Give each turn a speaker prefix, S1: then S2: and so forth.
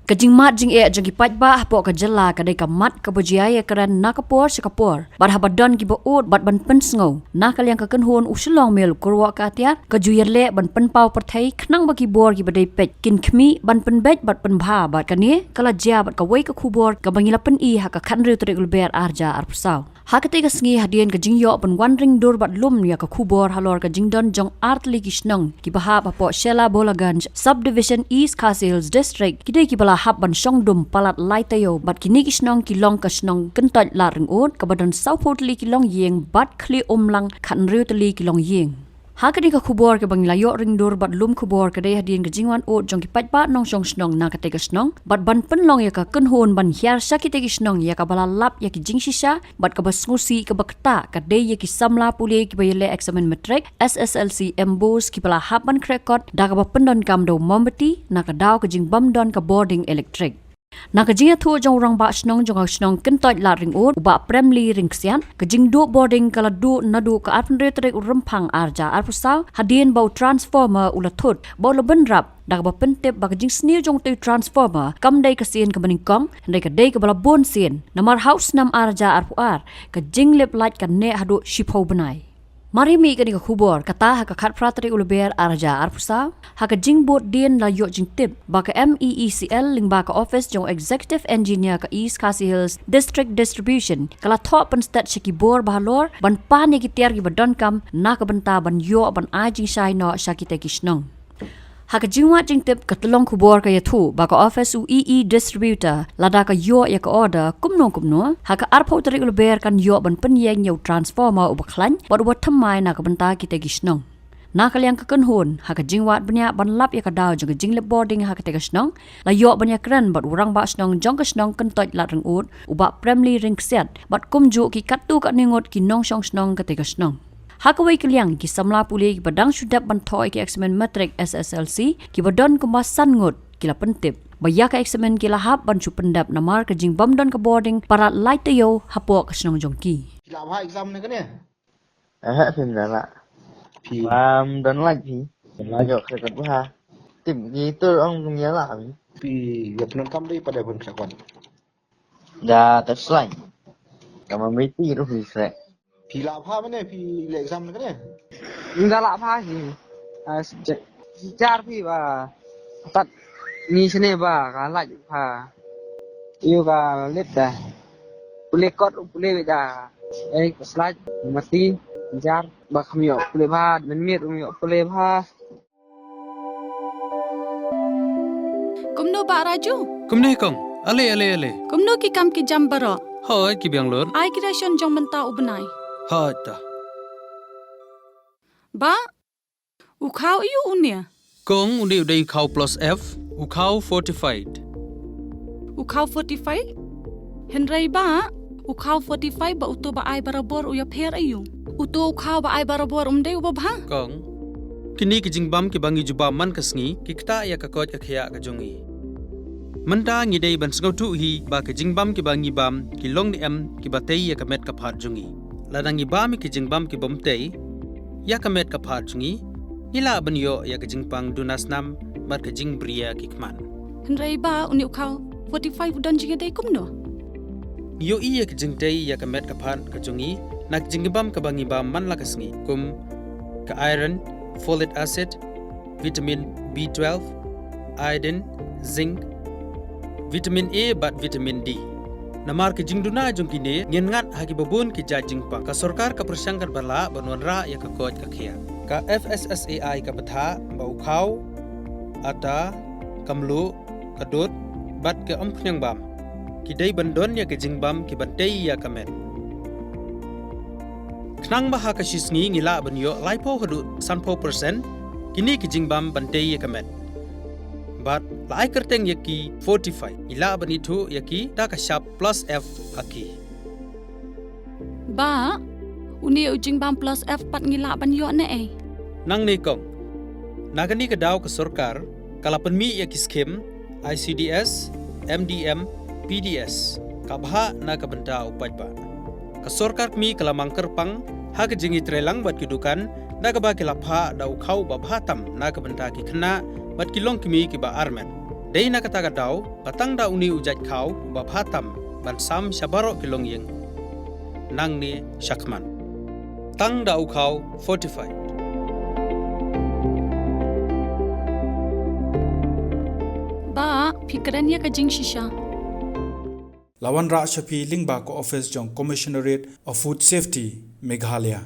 S1: Kajing mat jing jang kipat ba hapo ka jala kadai ka mat ka bajaya karan nakapor sakapor bad habadon ki baut bad ban pen sngo nakaliang ka kanhon u Shillong Mail Kyrwoh ka Atiar ka Ïaleh ban pen pau perthai knang ba ki bor ki badai pet kin khmi ban pen bet bad pen bha bad ka ni kala ja bad ka wei ka khubor ka bangila pen I ha ka khan riu trek ulber arja arpsau ha ka te ka sngi hadien ka jing yo ban wandering dor bad lum ya ka khubor halor ka jing don jong artli ki Shnong ki baha bapo Shela Bolaganj subdivision East Khasi Hills district ki dei ki bala hab ban shong dum palat lai tayo bat kini ki Shnong ki long ka Shnong kentot la ring ut ka badan saupotli ki long yeng bat kli lang khan riu tli ki long yeng ha ka ka khubor ke bang layo ring dor bat lum khubor ka dei hadien ka jingwan ut jong ki pat ba nong shong Shnong na ka te ka Shnong bat ban pen long ya ka kenhon ban hiar saki te ki Shnong ya ka bala lap ya ki jing shisha bat ka bas ngusi ka bakta ka dei ya ki Samla puli ki ba Ïaleh Eksam matric SSLC embos ki bala hab ban krekot da ka ba pendon kam do mombati na ka daw ka jing bam don ka Bording electric Nakajinga thu jong rang ba Shnong jong Shnong kentot la ring ut ba premli ring sian kajing du Bording kala du nadu ka arpun retrek rempang arja arpusau hadien bau transformer ulathut bau leben rap dak ba pentep ba kajing sneer jong tu transformer kam dai ka sien ka baning kong dai ka dai ka bala bon sien namar house nam arja arpuar kajing lep light ka ne hadu shipho banai Mari mi ka ni ka khubor kata ha ka khat pratri ulber arja arpusa ha ka jing bot dien la yo jing tip ba ka MEECL ling ba ka office jong executive engineer ka East Khasi Hills district distribution kala thop pan stat shiki bor bahalor ban pan ki tiar ki badon kam na ka banta ban yo ban a jing shai no shaki te ki Shnong ha ka jingwa jing tip ka tlong khubor ka yathu ba ka office u EE distributor lada ka yo ya ka order kumno ha ka arpho tari ulber kan yo ban pen yeng yo transformer u baklan bad wat Thymmai na ka banta ki te ki Shnong na kaliang ka kanhon ha ka jingwat banya ban lap ya ka daw jong jing le Bording ha ka te ka Shnong la yo banya kran bad urang ba Shnong jong ka Shnong kan tot la ring ut u ba premli ring set bad kumju ki katu ka ningot ki nong shong Shnong ka te ka Shnong Hakawai kaliang ki Samla puli ki badang syudap bantoy ki Eksam matric SSLC ki badon kumasan ngut kila pentip baya ka Eksam ki lahap ban su pendap namar ka jing bam don ka Bording para lai tayo hapo ka Shnong jongki
S2: Kila apa exam ni kan ya?
S3: Phim là lạ.
S2: Phi.
S3: Đến lạnh thì Yo ke kedua. Tim gitu orang punya lah.
S2: Phi ya penonton dai pada pun sakon.
S3: Dah terselai. Kamu mesti itu bisa.
S2: Phi la apa mana? Phi le exam ni kan ya?
S3: Enggak lah apa sih. Sejar phi ba. Tat ni sini ba kalah pa. Iyo ka lip dah. Boleh kot boleh dah. Slide mati jar ba kami boleh ba menit boleh ba.
S4: Kumno ba raju?
S5: Kumne kong, ale.
S4: Kumno ki kam ki jam baro.
S5: Hoi ki biang lor.
S4: Ai kira shon jong benta ubnai.
S5: Hoi ta.
S4: Ba ukau iu unia.
S5: Kong undi udai kau plus F, ukau fortified.
S4: Ukau 45? Henry ba ukau 45 ba uto ba ai barabor uya pher ayu. Uto ukau ba ai barabor umdei ubabha.
S5: Kong kini ki jingbam ki bangi juba man kasngi ki kta ya ka kot ka khya ka jongi. Manta ngi dei ban sngau tu hi ba ki jingbam ki bangi bam ki long ni em ki batei ya ka met ka phat jongi. Ladangi bam ki jingbam ki bomtei ya ka met ka phat jongi. Ila ban yo ya ka jingpang dunas nam mar ka jing bria ki kman.
S4: Henry ba uni ukau 45 don jiga dei kumno.
S5: Yo iya ka jingtei ya ka met ka phat ka jongi nak jingbam ka bangi bam man la kasngi kum ka iron folic acid, vitamin B12, iodine, zinc, vitamin A bat vitamin D. Namar ke jingduna jong kini ngengat hagi babun ki jajingpa ka sarkar ka persangkar bala banonra ya ka kot ka khia. Ka FSSAI ka batha ba ukhaw ata kamlu kadut bat ke omkhnyang bam. Ki dei bandon ya ke jingbam ki batei ya kamet. Knang baha ka shisngi ngila banyo laipo hadu 100% kini ki jingbam bantei kamet. But lai kerteng yaki 45 ila banitu yaki da ka sharp plus F aki.
S4: Ba uni ujing bam plus F pat ngila banyo ne eh.
S5: Nang ni kong nagani ka daw ka sarkar kala penmi yaki skim ICDS MDM PDS kabha na ka banta upajba. Ka sarkar mi kala mangker pang ha ka jingi trelang bat kidukan na ka ba kilapha da ukhau ba bhatam na ka banta ki khna bat kilong kimi ki ba armen Dei na kata daw batang da uni ujat kau ba phatam ban sam shabaro kilong yeng nang ni shakman tang da ukau 45
S4: Ba fikrannya ka jing shisha.
S6: Lawan Ra Shafi Lingba ko office jong Commissionerate of Food Safety Meghalaya.